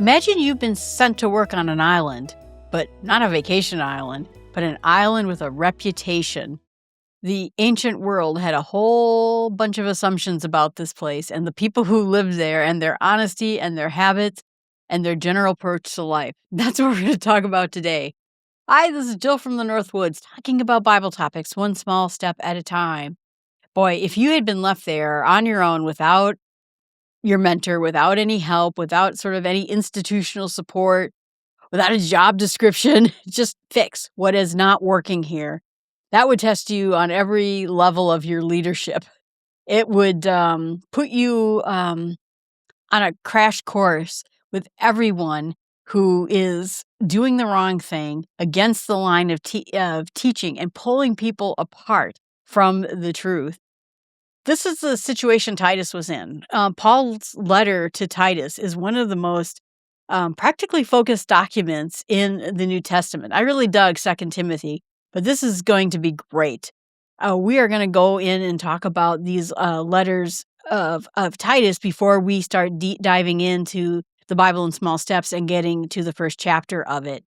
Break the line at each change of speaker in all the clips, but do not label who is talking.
Imagine you've been sent to work on an island, but not a vacation island, but an island with a reputation. The ancient world had a whole bunch of assumptions about this place and the people who lived there and their honesty and their habits and their general approach to life. That's what we're going to talk about today. Hi, this is Jill from the Northwoods, talking about Bible topics one small step at a time. Boy, if you had been left there on your own without your mentor, without any help, without sort of any institutional support, without a job description, just fix what is not working here. That would test you on every level of your leadership. It would put you on a crash course with everyone who is doing the wrong thing against the line of teaching and pulling people apart from the truth. This is the situation Titus was in. Paul's letter to Titus is one of the most practically focused documents in the New Testament. I really dug 2 Timothy, but this is going to be great. We are going to go in and talk about these letters of Titus before we start diving into the Bible in small steps and getting to the first chapter of it.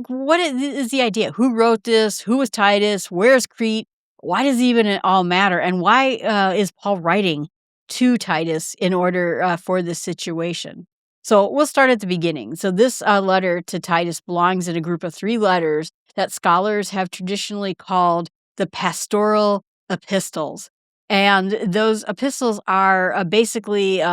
What is the idea? Who wrote this? Who was Titus? Where's Crete? Why does even it all matter? And why is Paul writing to Titus in order for this situation? So we'll start at the beginning. So this letter to Titus belongs in a group of 3 letters that scholars have traditionally called the pastoral epistles. And those epistles are basically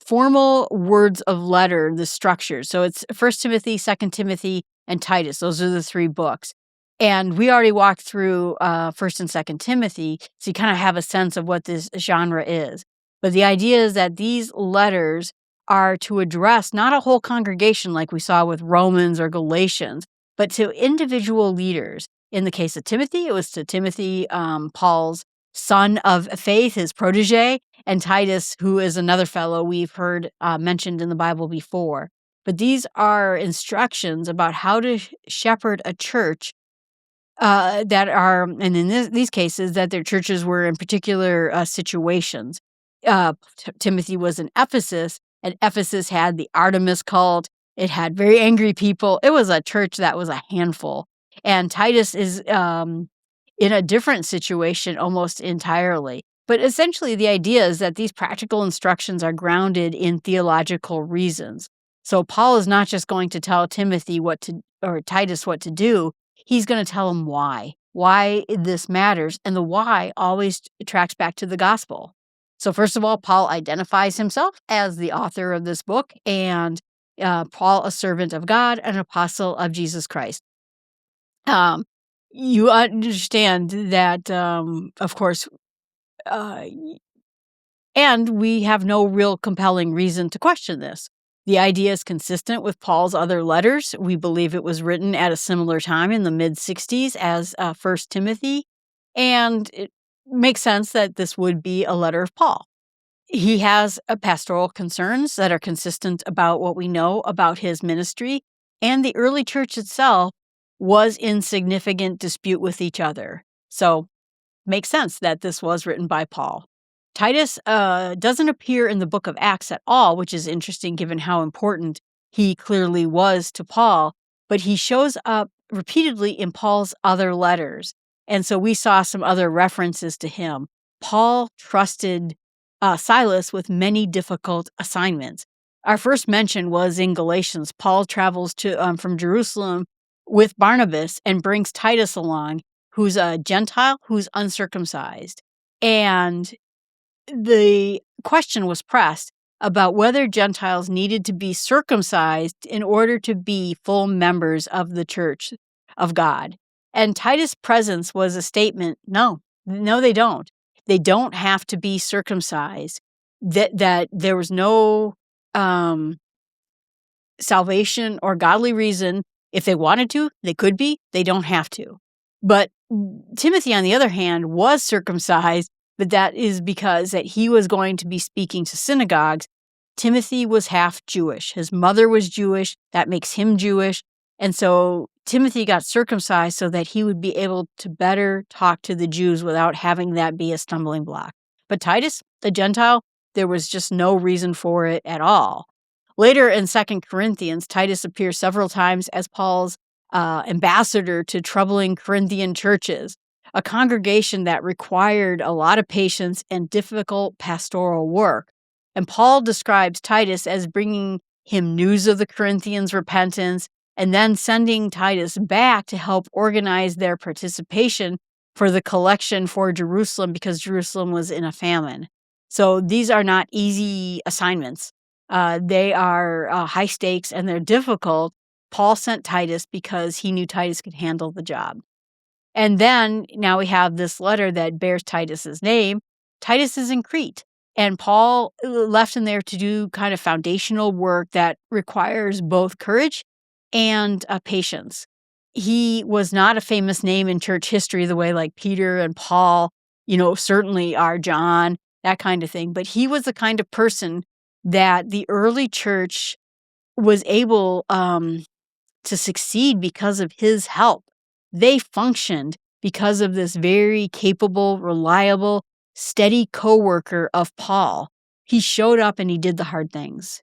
formal words of letter, the structure. So it's 1 Timothy, 2 Timothy, and Titus. Those are the 3 books. And we already walked through 1 and 2 Timothy, so you kind of have a sense of what this genre is. But the idea is that these letters are to address not a whole congregation like we saw with Romans or Galatians, but to individual leaders. In the case of Timothy, it was to Timothy, Paul's son of faith, his protege, and Titus, who is another fellow we've heard mentioned in the Bible before. But these are instructions about how to shepherd a church that are, and in these cases, that their churches were in particular situations. Timothy was in Ephesus, and Ephesus had the Artemis cult. It had very angry people. It was a church that was a handful. And Titus is in a different situation almost entirely. But essentially, the idea is that these practical instructions are grounded in theological reasons. So Paul is not just going to tell Timothy or Titus what to do. He's going to tell him why this matters, and the why always tracks back to the gospel. So first of all, Paul identifies himself as the author of this book, and Paul, a servant of God, an apostle of Jesus Christ. You understand that, of course, and we have no real compelling reason to question this. The idea is consistent with Paul's other letters. We believe it was written at a similar time in the mid-60s as 1 Timothy, and it makes sense that this would be a letter of Paul. He has pastoral concerns that are consistent about what we know about his ministry, and the early church itself was in significant dispute with each other. So, makes sense that this was written by Paul. Titus doesn't appear in the book of Acts at all, which is interesting given how important he clearly was to Paul, but he shows up repeatedly in Paul's other letters. And so we saw some other references to him. Paul trusted Silas with many difficult assignments. Our first mention was in Galatians. Paul travels from Jerusalem with Barnabas and brings Titus along, who's a Gentile, who's uncircumcised. And the question was pressed about whether Gentiles needed to be circumcised in order to be full members of the church of God. And Titus' presence was a statement, no, they don't. They don't have to be circumcised. That there was no salvation or godly reason. If they wanted to, they could be. They don't have to. But Timothy, on the other hand, was circumcised, but that is because that he was going to be speaking to synagogues. Timothy was half Jewish. His mother was Jewish. That makes him Jewish. And so Timothy got circumcised so that he would be able to better talk to the Jews without having that be a stumbling block. But Titus, a Gentile, there was just no reason for it at all. Later in 2 Corinthians, Titus appears several times as Paul's ambassador to troubling Corinthian churches, a congregation that required a lot of patience and difficult pastoral work. And Paul describes Titus as bringing him news of the Corinthians' repentance and then sending Titus back to help organize their participation for the collection for Jerusalem because Jerusalem was in a famine. So these are not easy assignments. They are high stakes and they're difficult. Paul sent Titus because he knew Titus could handle the job. And then now we have this letter that bears Titus's name. Titus is in Crete, and Paul left him there to do kind of foundational work that requires both courage and patience. He was not a famous name in church history the way like Peter and Paul, certainly are, John, that kind of thing. But he was the kind of person that the early church was able to succeed because of his help. They functioned because of this very capable, reliable, steady co-worker of Paul. He showed up and he did the hard things.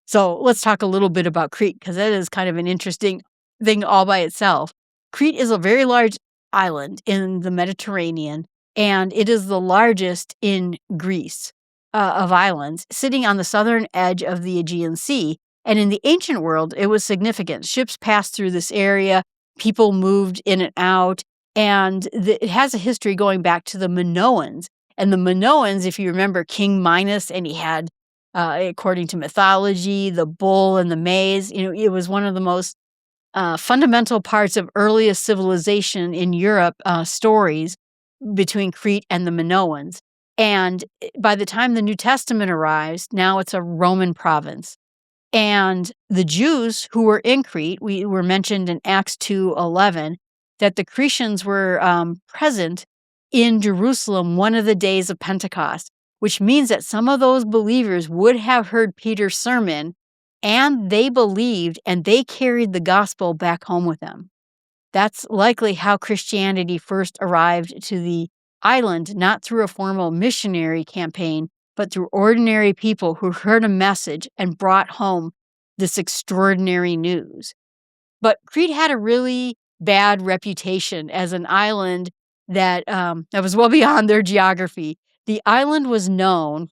So let's talk a little bit about Crete, because that is kind of an interesting thing all by itself. Crete is a very large island in the Mediterranean, and it is the largest in Greece of islands, sitting on the southern edge of the Aegean Sea. And in the ancient world, it was significant. Ships passed through this area, people moved in and out, and it has a history going back to the Minoans. And the Minoans, if you remember King Minos, and he had, according to mythology, the bull and the maize, it was one of the most fundamental parts of earliest civilization in Europe stories between Crete and the Minoans. And by the time the New Testament arrives, now it's a Roman province. And the Jews who were in Crete, we were mentioned in Acts 2:11, that the Cretans were present in Jerusalem one of the days of Pentecost, which means that some of those believers would have heard Peter's sermon, and they believed, and they carried the gospel back home with them. That's likely how Christianity first arrived to the island, not through a formal missionary campaign, but through ordinary people who heard a message and brought home this extraordinary news. But Crete had a really bad reputation as an island that was well beyond their geography. The island was known,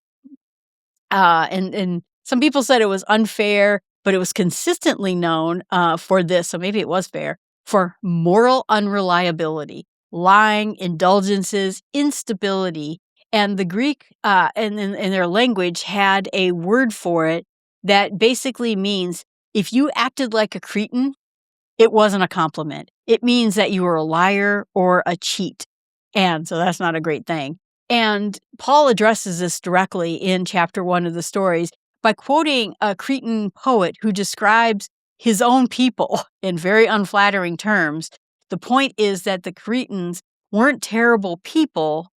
and some people said it was unfair, but it was consistently known for this, so maybe it was fair, for moral unreliability, lying, indulgences, instability. And the Greek, in their language, had a word for it that basically means if you acted like a Cretan, it wasn't a compliment. It means that you were a liar or a cheat. And so that's not a great thing. And Paul addresses this directly in chapter 1 of the stories by quoting a Cretan poet who describes his own people in very unflattering terms. The point is that the Cretans weren't terrible people.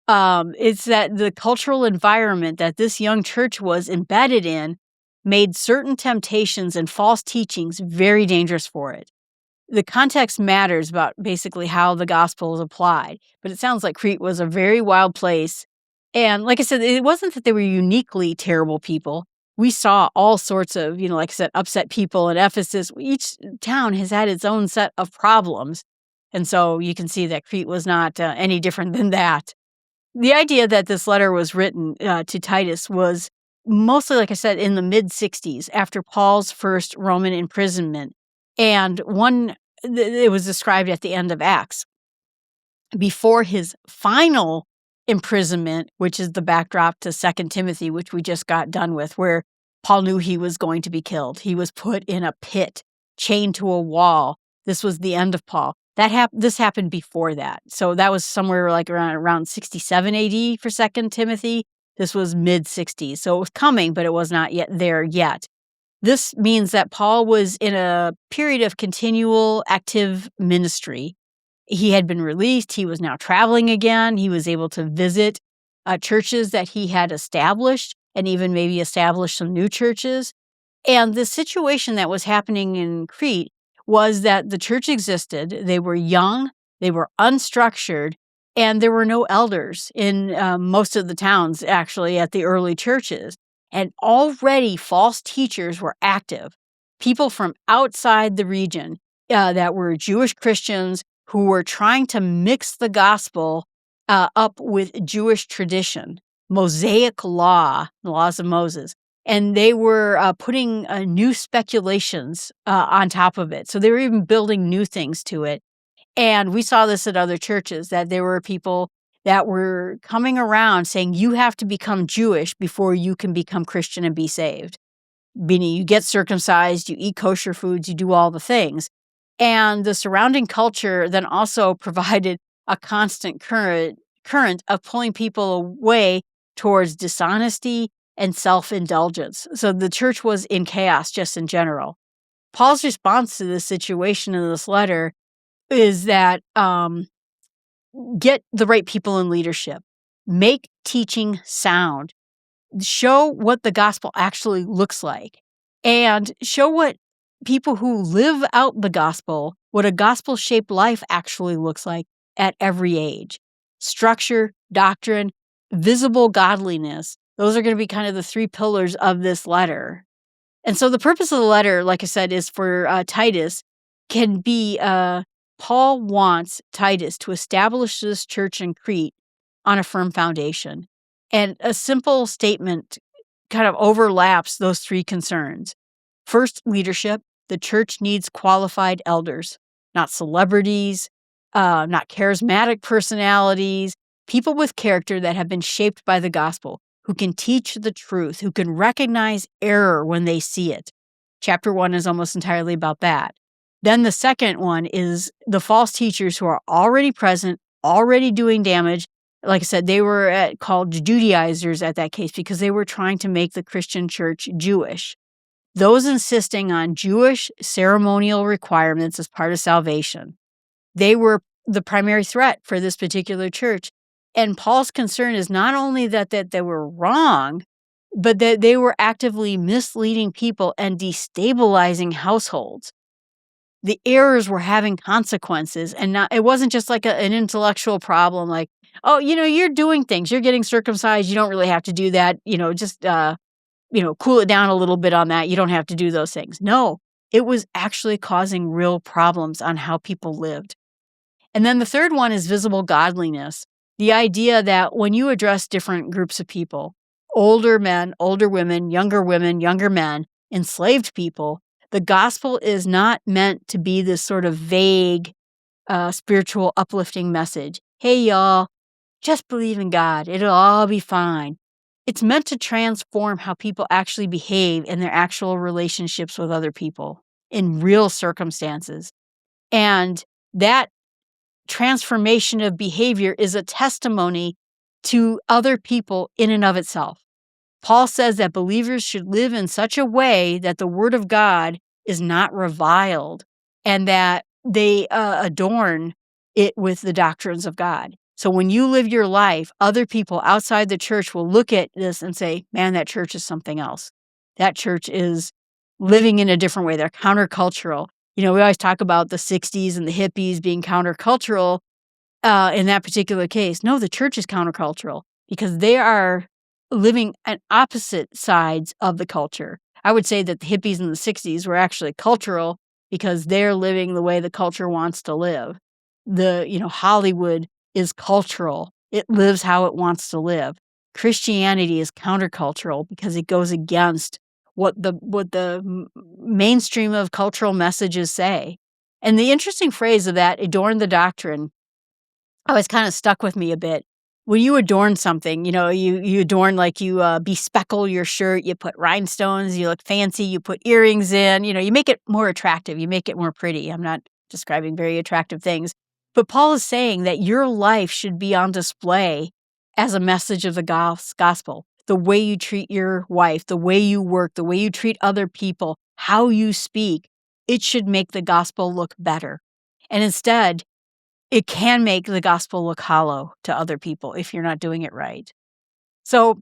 It's that the cultural environment that this young church was embedded in made certain temptations and false teachings very dangerous for it. The context matters about basically how the gospel is applied, but it sounds like Crete was a very wild place. And like I said, it wasn't that they were uniquely terrible people. We saw all sorts of, like I said, upset people in Ephesus. Each town has had its own set of problems. And so you can see that Crete was not any different than that. The idea that this letter was written to Titus was mostly, like I said, in the mid-60s after Paul's first Roman imprisonment. And it was described at the end of Acts. Before his final imprisonment, which is the backdrop to 2 Timothy, which we just got done with, where Paul knew he was going to be killed. He was put in a pit, chained to a wall. This was the end of Paul. This happened before that. So that was somewhere like around 67 AD for 2 Timothy. This was mid-60s. So it was coming, but it was not yet there yet. This means that Paul was in a period of continual active ministry. He had been released. He was now traveling again. He was able to visit churches that he had established and even maybe establish some new churches. And the situation that was happening in Crete was that the church existed. They were young, they were unstructured, and there were no elders in most of the towns, actually, at the early churches. And already false teachers were active. People from outside the region that were Jewish Christians who were trying to mix the gospel up with Jewish tradition, Mosaic law, the laws of Moses. And they were putting new speculations on top of it. So they were even building new things to it. And we saw this at other churches, that there were people that were coming around saying, you have to become Jewish before you can become Christian and be saved. Meaning you get circumcised, you eat kosher foods, you do all the things. And the surrounding culture then also provided a constant current of pulling people away towards dishonesty and self-indulgence. So the church was in chaos just in general. Paul's response to this situation in this letter is that get the right people in leadership, make teaching sound, show what the gospel actually looks like, and show what people who live out the gospel, what a gospel-shaped life actually looks like at every age. Structure, doctrine, visible godliness. Those are going to be kind of the three pillars of this letter. And so the purpose of the letter, like I said, is for Titus, can be Paul wants Titus to establish this church in Crete on a firm foundation. And a simple statement kind of overlaps those three concerns. First, leadership. The church needs qualified elders, not celebrities, not charismatic personalities, people with character that have been shaped by the gospel, who can teach the truth, who can recognize error when they see it. Chapter 1 is almost entirely about that. Then the second one is the false teachers who are already present, already doing damage. Like I said, they were called Judaizers at that case because they were trying to make the Christian church Jewish. Those insisting on Jewish ceremonial requirements as part of salvation. They were the primary threat for this particular church. And Paul's concern is not only that they were wrong, but that they were actively misleading people and destabilizing households. The errors were having consequences, and it wasn't just like an intellectual problem like, oh, you're doing things, you're getting circumcised, you don't really have to do that, just, cool it down a little bit on that, you don't have to do those things. No, it was actually causing real problems on how people lived. And then the third one is visible godliness. The idea that when you address different groups of people, older men, older women, younger men, enslaved people, the gospel is not meant to be this sort of vague, spiritual uplifting message. Hey, y'all, just believe in God. It'll all be fine. It's meant to transform how people actually behave in their actual relationships with other people in real circumstances. And that transformation of behavior is a testimony to other people in and of itself. Paul says that believers should live in such a way that the word of God is not reviled and that they adorn it with the doctrines of God. So when you live your life, other people outside the church will look at this and say, man, that church is something else. That church is living in a different way. They're countercultural. We always talk about the 60s and the hippies being countercultural in that particular case. No, the church is countercultural because they are living on opposite sides of the culture. I would say that the hippies in the 60s were actually cultural because they're living the way the culture wants to live. Hollywood is cultural. It lives how it wants to live. Christianity is countercultural because it goes against what the mainstream of cultural messages say. And the interesting phrase of that, adorn the doctrine, always kind of stuck with me a bit. When you adorn something, you adorn like you bespeckle your shirt, you put rhinestones, you look fancy, you put earrings in, you make it more attractive, you make it more pretty. I'm not describing very attractive things. But Paul is saying that your life should be on display as a message of the gospel. The way you treat your wife, the way you work, the way you treat other people, how you speak, it should make the gospel look better. And instead, it can make the gospel look hollow to other people if you're not doing it right. So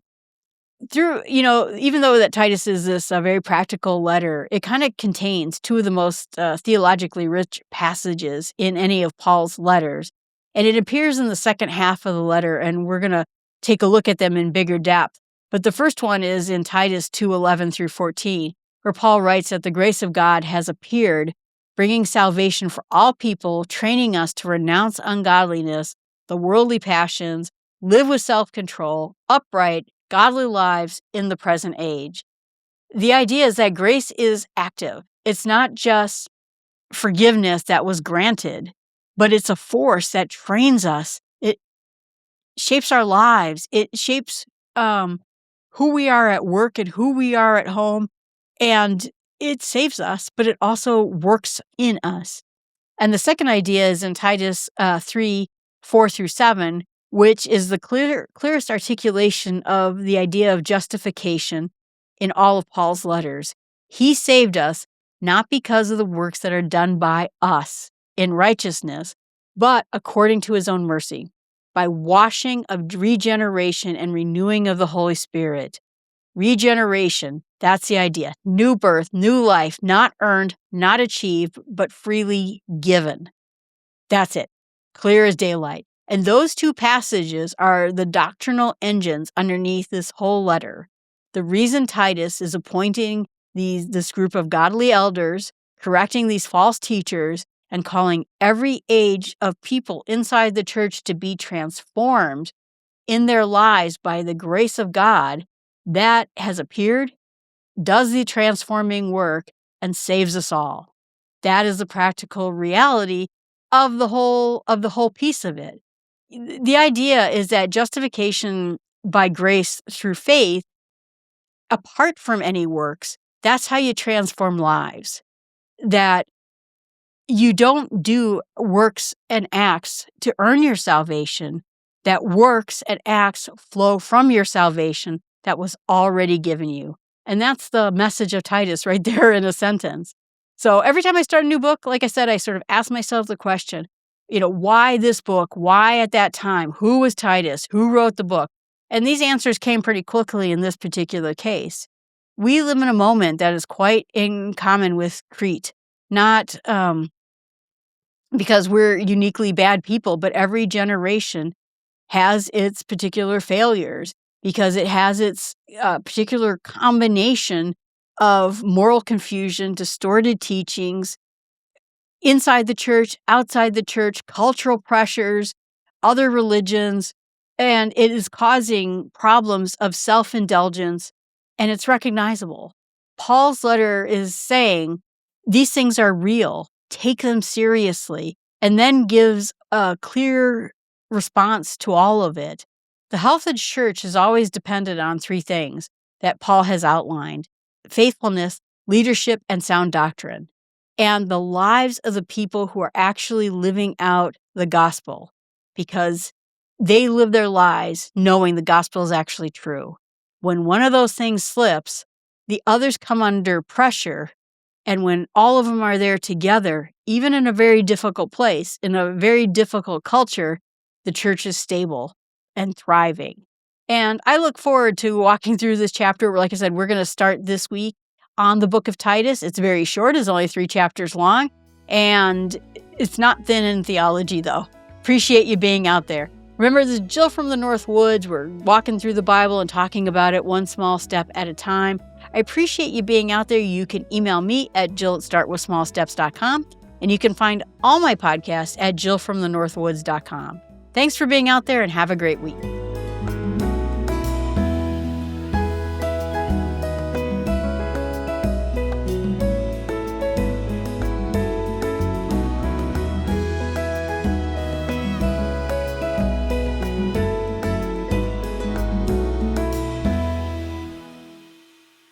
through, even though that Titus is this very practical letter, it kind of contains two of the most theologically rich passages in any of Paul's letters. And it appears in the second half of the letter, and we're going to take a look at them in bigger depth. But the first one is in Titus 2:11 through 14, where Paul writes that the grace of God has appeared, bringing salvation for all people, training us to renounce ungodliness, the worldly passions, live with self-control, upright, godly lives in the present age. The idea is that grace is active. It's not just forgiveness that was granted, but it's a force that trains us. It shapes our lives. It shapes who we are at work and who we are at home. And it saves us, but it also works in us. And the second idea is in Titus 3:4 through 7, which is the clearest articulation of the idea of justification in all of Paul's letters. He saved us not because of the works that are done by us in righteousness, but according to his own mercy, by washing of regeneration and renewing of the Holy Spirit. Regeneration, that's the idea. New birth, new life, not earned, not achieved, but freely given. That's it. Clear as daylight. And those two passages are the doctrinal engines underneath this whole letter. The reason Titus is appointing this group of godly elders, correcting these false teachers, and calling every age of people inside the church to be transformed in their lives by the grace of God that has appeared, does the transforming work, and saves us all. That is the practical reality of the whole piece of it. The idea is that justification by grace through faith, apart from any works, that's how you transform lives. That you don't do works and acts to earn your salvation, that works and acts flow from your salvation that was already given you. And that's the message of Titus right there in a sentence. So every time I start a new book, like I said, I sort of ask myself the question, why this book? Why at that time? Who was Titus? Who wrote the book? And these answers came pretty quickly in this particular case. We live in a moment that is quite in common with Crete, not because we're uniquely bad people, but every generation has its particular failures because it has its particular combination of moral confusion, distorted teachings, inside the church, outside the church, cultural pressures, other religions, and it is causing problems of self-indulgence, and it's recognizable. Paul's letter is saying these things are real, take them seriously, and then gives a clear response to all of it. The health of the church is always dependent on three things that Paul has outlined: faithfulness, leadership, and sound doctrine, and the lives of the people who are actually living out the gospel, because they live their lives knowing the gospel is actually true. When one of those things slips, the others come under pressure, and when all of them are there together, even in a very difficult place, in a very difficult culture, the church is stable and thriving. And I look forward to walking through this chapter. Like I said, we're going to start this week on the book of Titus. It's very short. It's only 3 chapters long. And it's not thin in theology, though. Appreciate you being out there. Remember, this is Jill from the North Woods. We're walking through the Bible and talking about it one small step at a time. I appreciate you being out there. You can email me at jill@startwithsmallsteps.com. And you can find all my podcasts at jillfromthenorthwoods.com. Thanks for being out there and have a great week.